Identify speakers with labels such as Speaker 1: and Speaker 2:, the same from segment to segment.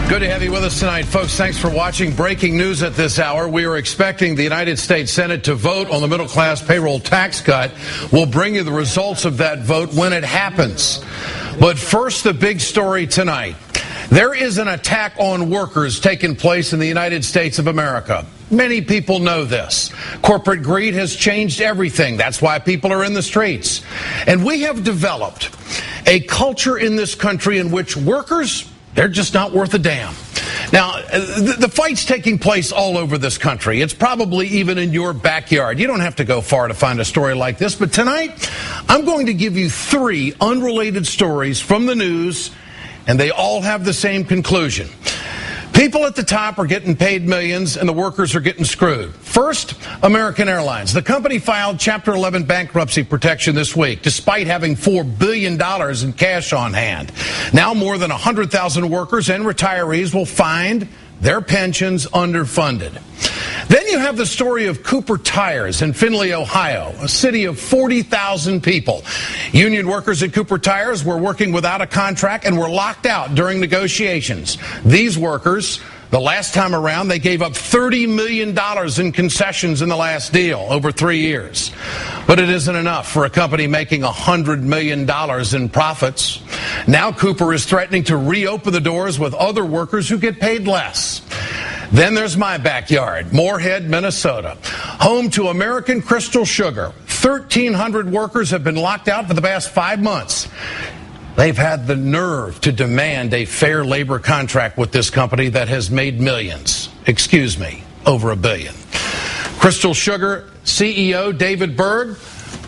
Speaker 1: Good to have you with us tonight, folks. Thanks for watching. Breaking news at this hour. We are expecting the United States Senate to vote on the middle-class payroll tax cut. We'll bring you the results of that vote when it happens. But first, the big story tonight. There is an attack on workers taking place in the United States of America. Many people know this. Corporate greed has changed everything. That's why people are in the streets. And we have developed a culture in this country in which workers, they're just not worth a damn. Now, the fight's taking place all over this country. It's probably even in your backyard. You don't have to go far to find a story like this. But tonight, I'm going to give you 3 unrelated stories from the news, and they all have the same conclusion. People at the top are getting paid millions, and the workers are getting screwed. First, American Airlines. The company filed Chapter 11 bankruptcy protection this week, despite having $4 billion in cash on hand. Now more than 100,000 workers and retirees will find their pensions underfunded. Then you have the story of Cooper Tires in Findlay, Ohio, a city of 40,000 people. Union workers at Cooper Tires were working without a contract and were locked out during negotiations. These workers, the last time around, they gave up $30 million in concessions in the last deal over 3 years. But it isn't enough for a company making $100 million in profits. Now Cooper is threatening to reopen the doors with other workers who get paid less. Then there's my backyard, Moorhead, Minnesota, home to American Crystal Sugar. 1,300 workers have been locked out for the past 5 months. They've had the nerve to demand a fair labor contract with this company that has made millions. Excuse me, over $1 billion. Crystal Sugar CEO David Berg,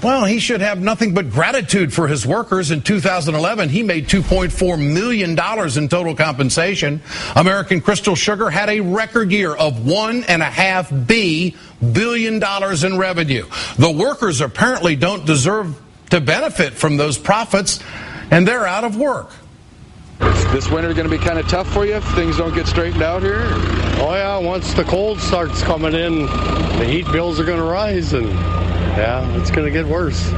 Speaker 1: well, he should have nothing but gratitude for his workers. In 2011, he made $2.4 million in total compensation. American Crystal Sugar had a record year of $1.5 billion in revenue. The workers apparently don't deserve to benefit from those profits, and they're out of work.
Speaker 2: This winter going to be kind of tough for you if things don't get straightened out here?
Speaker 3: Oh, yeah. Once the cold starts coming in, the heat bills are going to rise, and yeah, it's going to get worse.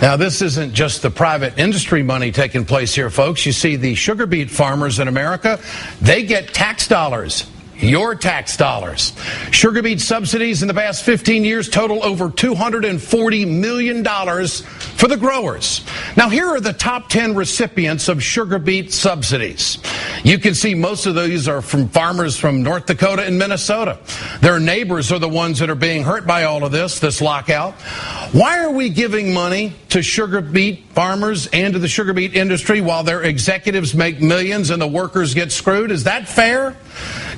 Speaker 1: Now, this isn't just the private industry money taking place here, folks. You see, the sugar beet farmers in America, they get tax dollars. Your tax dollars. Sugar beet subsidies in the past 15 years total over $240 million for the growers. Now, here are the top 10 recipients of sugar beet subsidies. You can see most of these are from farmers from North Dakota and Minnesota. Their neighbors are the ones that are being hurt by all of this lockout. Why are we giving money to sugar beet farmers and to the sugar beet industry while their executives make millions and the workers get screwed? Is that fair?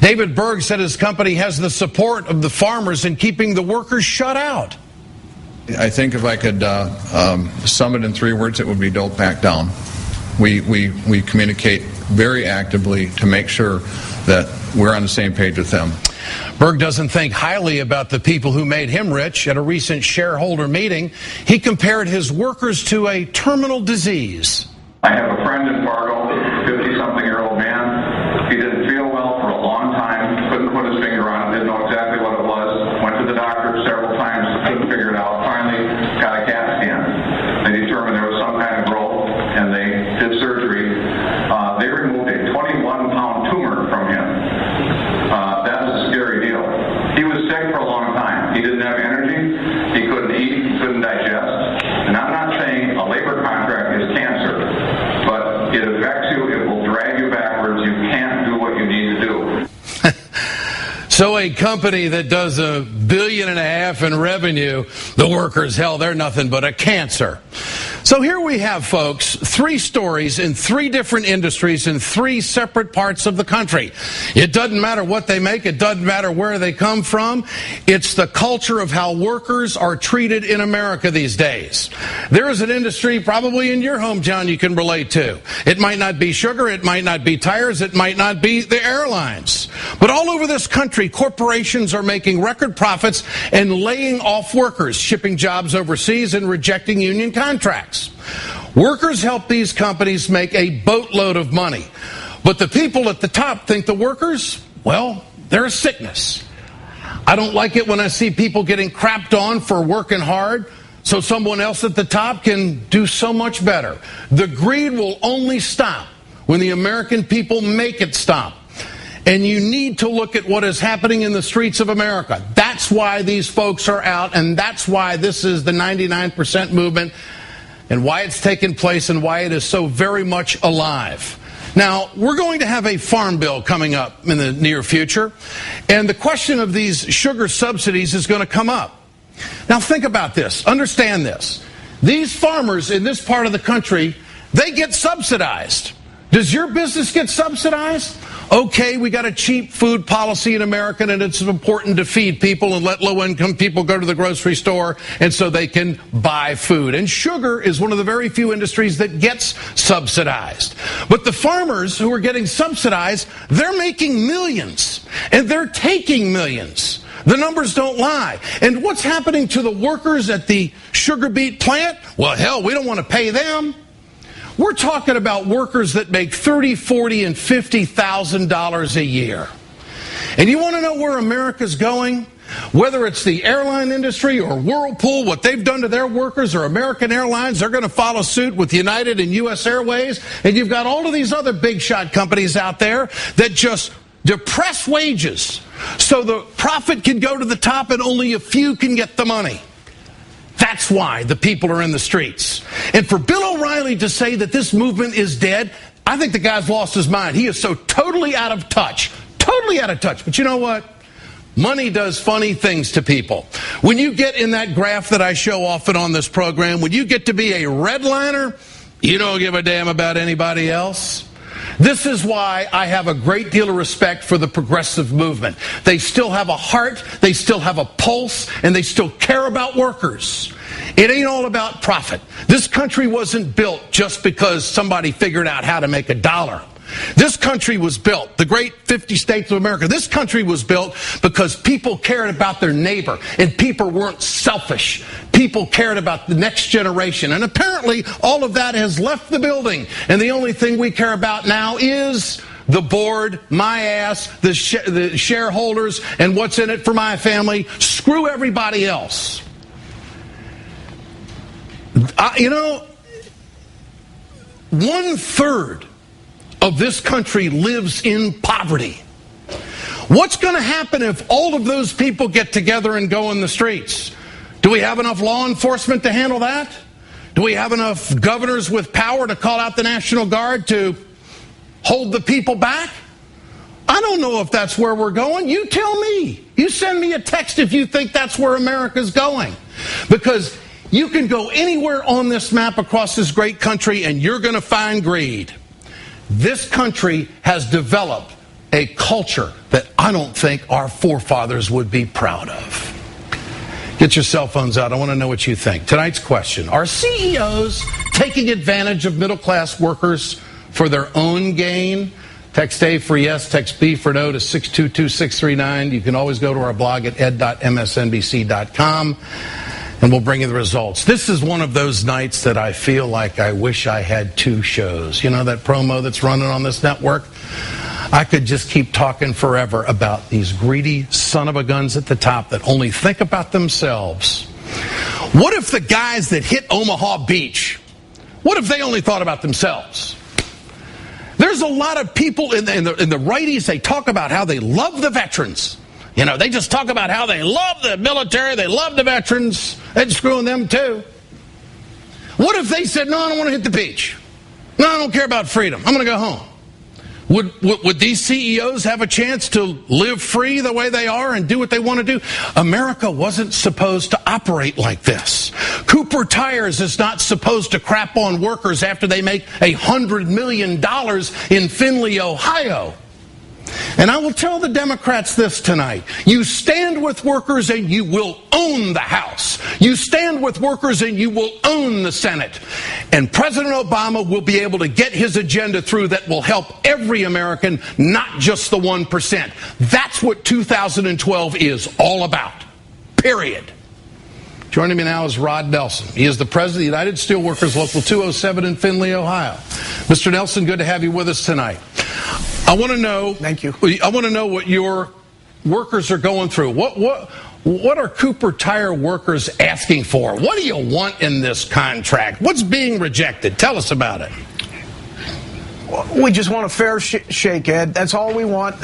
Speaker 1: David Berg said his company has the support of the farmers in keeping the workers shut out.
Speaker 4: I think if I could sum it in 3 words, it would be don't back down. We communicate very actively to make sure that we're on the same page with them.
Speaker 1: Berg doesn't think highly about the people who made him rich. At a recent shareholder meeting, he compared his workers to a terminal disease.
Speaker 5: I have a friend in Fargo, 50-something-year-old man. He didn't feel well for a long time, couldn't put his finger on it, didn't know exactly what it was. Went to the doctor several times, couldn't figure it out. Finally got a CAT scan. They determined there was some kind of growth, and they did surgery. They removed a 21-pound tumor from him. That was a scary deal. He was sick for a long time. He didn't have energy. He couldn't eat. He couldn't digest. And I'm not saying a labor contract is cancer, but it affects you. It will drag you backwards. You can't do what you need to do.
Speaker 1: So a company that does $1.5 billion in revenue, the workers, hell, they're nothing but a cancer. So here we have, folks, 3 stories in 3 different industries in 3 separate parts of the country. It doesn't matter what they make. It doesn't matter where they come from. It's the culture of how workers are treated in America these days. There is an industry probably in your hometown you can relate to. It might not be sugar. It might not be tires. It might not be the airlines. But all over this country, corporations are making record profits and laying off workers, shipping jobs overseas and rejecting union contracts. Workers help these companies make a boatload of money. But the people at the top think the workers, well, they're a sickness. I don't like it when I see people getting crapped on for working hard so someone else at the top can do so much better. The greed will only stop when the American people make it stop. And you need to look at what is happening in the streets of America. That's why these folks are out, and that's why this is the 99% movement, and why it's taken place, and why it is so very much alive. Now, we're going to have a farm bill coming up in the near future, and the question of these sugar subsidies is going to come up. Now, think about this. Understand this. These farmers in this part of the country, they get subsidized. Does your business get subsidized? Okay, we got a cheap food policy in America, and it's important to feed people and let low-income people go to the grocery store and so they can buy food. And sugar is one of the very few industries that gets subsidized. But the farmers who are getting subsidized, they're making millions, and they're taking millions. The numbers don't lie. And what's happening to the workers at the sugar beet plant? Well, hell, we don't want to pay them. We're talking about workers that make $30,000, $40,000, and $50,000 a year. And you want to know where America's going? Whether it's the airline industry or Whirlpool, what they've done to their workers, or American Airlines, they're going to follow suit with United and U.S. Airways. And you've got all of these other big shot companies out there that just depress wages so the profit can go to the top and only a few can get the money. That's why the people are in the streets. And for Bill O'Reilly to say that this movement is dead, I think the guy's lost his mind. He is so totally out of touch. Totally out of touch. But you know what? Money does funny things to people. When you get in that graph that I show often on this program, when you get to be a redliner, you don't give a damn about anybody else. This is why I have a great deal of respect for the progressive movement. They still have a heart, they still have a pulse, and they still care about workers. It ain't all about profit. This country wasn't built just because somebody figured out how to make a dollar. This country was built, the great 50 states of America, this country was built because people cared about their neighbor, and people weren't selfish. People cared about the next generation. And apparently all of that has left the building. And the only thing we care about now is the board, my ass, the shareholders, and what's in it for my family. Screw everybody else. You know, 1/3 of this country lives in poverty. What's going to happen if all of those people get together and go in the streets? Do we have enough law enforcement to handle that? Do we have enough governors with power to call out the National Guard to hold the people back? I don't know if that's where we're going. You tell me. You send me a text if you think that's where America's going. Because you can go anywhere on this map across this great country and you're going to find greed. This country has developed a culture that I don't think our forefathers would be proud of. Get your cell phones out. I want to know what you think. Tonight's question: are CEOs taking advantage of middle-class workers for their own gain? Text A for yes, text B for no to 622-639. You can always go to our blog at ed.msnbc.com. and we'll bring you the results. This is one of those nights that I feel like I wish I had two shows. You know that promo that's running on this network? I could just keep talking forever about these greedy son-of-a-guns at the top that only think about themselves. What if the guys that hit Omaha Beach, what if they only thought about themselves? There's a lot of people in the righties, they talk about how they love the veterans. You know, they just talk about how they love the military, they love the veterans, and screwing them too. What if they said, no, I don't want to hit the beach. No, I don't care about freedom. I'm going to go home. Would these CEOs have a chance to live free the way they are and do what they want to do? America wasn't supposed to operate like this. Cooper Tires is not supposed to crap on workers after they make $100 million in Findlay, Ohio. And I will tell the Democrats this tonight. You stand with workers and you will own the House. You stand with workers and you will own the Senate. And President Obama will be able to get his agenda through that will help every American, not just the 1%. That's what 2012 is all about. Period. Joining me now is Rod Nelson. He is the president of the United Steelworkers Local 207 in Findlay, Ohio. Mr. Nelson, good to have you with us tonight. I want to know. Thank you. I want to know what your workers are going through. What are Cooper Tire workers asking for? What do you want in this contract? What's being rejected? Tell us about it.
Speaker 6: We just want a fair shake, Ed. That's all we want.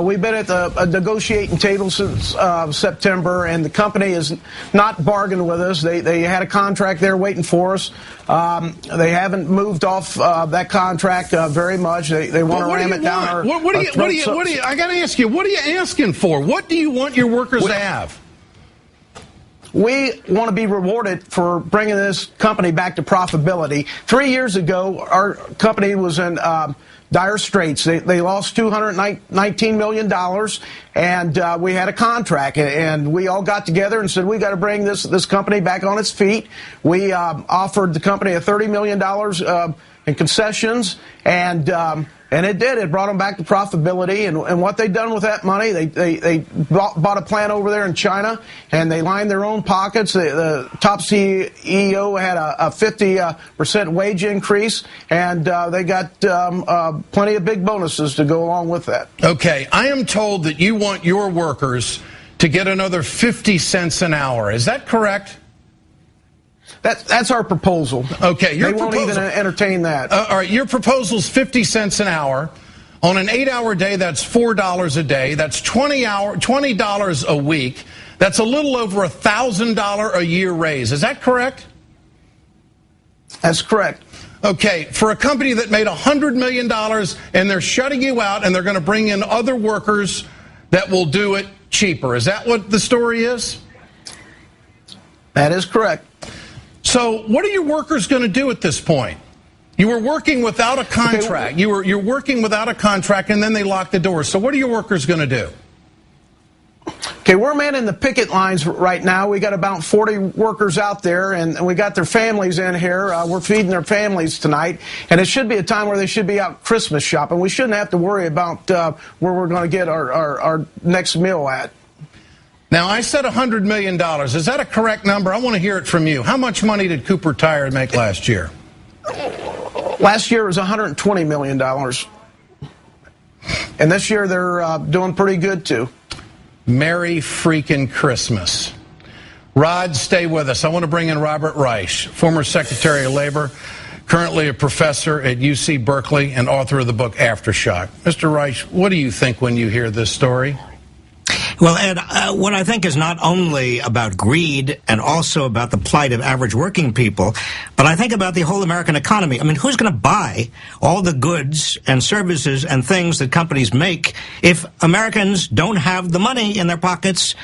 Speaker 6: We've been at the negotiating table since September, and the company has not bargained with us. They had a contract there waiting for us. They haven't moved off that contract very much. They want to ram it down our throats.
Speaker 1: I got to ask you, what are you asking for? What do you want your workers to have?
Speaker 6: We want to be rewarded for bringing this company back to profitability. 3 years ago, our company was in dire straits. They lost $219 million, and we had a contract. And we all got together and said, we got to bring this company back on its feet. We offered the company a $30 million in concessions, and it did. It brought them back to profitability. And what they've done with that money, they bought a plant over there in China, and they lined their own pockets. The top CEO had a 50% wage increase, and they got plenty of big bonuses to go along with that.
Speaker 1: Okay, I am told that you want your workers to get another 50 cents an hour. Is that correct?
Speaker 6: That's our proposal.
Speaker 1: Okay,
Speaker 6: they won't even entertain that.
Speaker 1: All right, your proposal's 50 cents an hour. On an 8-hour day, that's $4 a day. That's $20 a week. That's a little over $1,000 a year raise. Is that correct?
Speaker 6: That's correct.
Speaker 1: Okay, for a company that made $100 million and they're shutting you out and they're going to bring in other workers that will do it cheaper. Is that what the story is?
Speaker 6: That is correct.
Speaker 1: So what are your workers going to do at this point? You were working without a contract. You're working without a contract, and then they locked the doors. So what are your workers going to do?
Speaker 6: Okay, we're manning the picket lines right now. We got about 40 workers out there, and we got their families in here. We're feeding their families tonight, and it should be a time where they should be out Christmas shopping. We shouldn't have to worry about where we're going to get our next meal at.
Speaker 1: Now, I said $100 million. Is that a correct number? I want to hear it from you. How much money did Cooper Tire make last year?
Speaker 6: Last year was $120 million. And this year they're doing pretty good, too.
Speaker 1: Merry freaking Christmas. Rod, stay with us. I want to bring in Robert Reich, former Secretary of Labor, currently a professor at UC Berkeley and author of the book Aftershock. Mr. Reich, what do you think when you hear this story?
Speaker 7: Well, Ed, what I think is not only about greed and also about the plight of average working people, but I think about the whole American economy. I mean, who's going to buy all the goods and services and things that companies make if Americans don't have the money in their pockets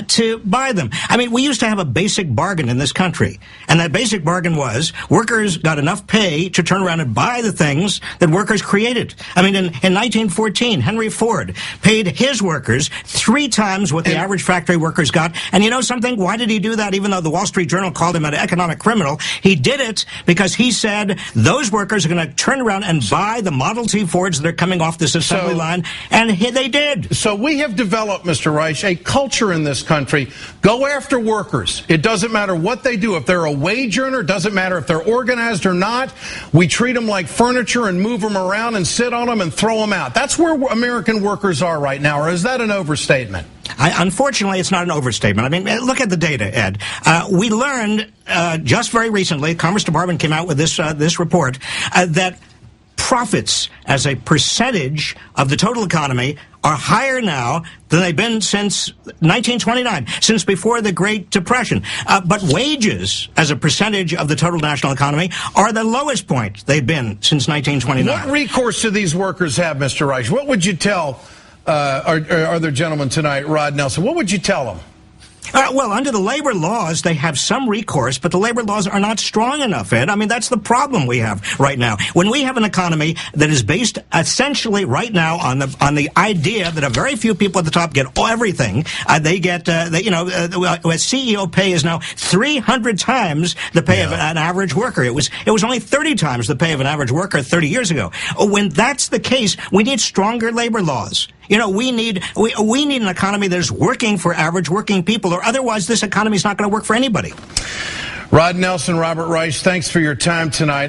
Speaker 7: to buy them? I mean, we used to have a basic bargain in this country, and that basic bargain was workers got enough pay to turn around and buy the things that workers created. I mean, in 1914, Henry Ford paid his workers 3 times what the average factory workers got. And you know something? Why did he do that? Even though the Wall Street Journal called him an economic criminal, he did it because he said those workers are going to turn around and buy the Model T Fords that are coming off this assembly line. And they did.
Speaker 1: So we have developed, Mr. Reich, a culture in this country. Go after workers. It doesn't matter what they do. If they're a wage earner, it doesn't matter if they're organized or not. We treat them like furniture and move them around and sit on them and throw them out. That's where American workers are right now. Or is that an overstatement?
Speaker 7: Unfortunately, it's not an overstatement. I mean, look at the data, Ed. We learned just very recently, Commerce Department came out with this report, that profits as a percentage of the total economy are higher now than they've been since 1929, since before the Great Depression. But wages as a percentage of the total national economy are the lowest point they've been since 1929.
Speaker 1: What recourse do these workers have, Mr. Reich? What would you tell our other gentleman tonight, Rod Nelson? What would you tell them?
Speaker 7: Well, under the labor laws, they have some recourse, but the labor laws are not strong enough, Ed. I mean, that's the problem we have right now. When we have an economy that is based essentially right now on the idea that a very few people at the top get everything, they get, CEO pay is now 300 times the pay of an average worker. It was only 30 times the pay of an average worker 30 years ago. When that's the case, we need stronger labor laws. You know, we need an economy that is working for average working people, or otherwise this economy is not going to work for anybody.
Speaker 1: Rod Nelson, Robert Reich, thanks for your time tonight.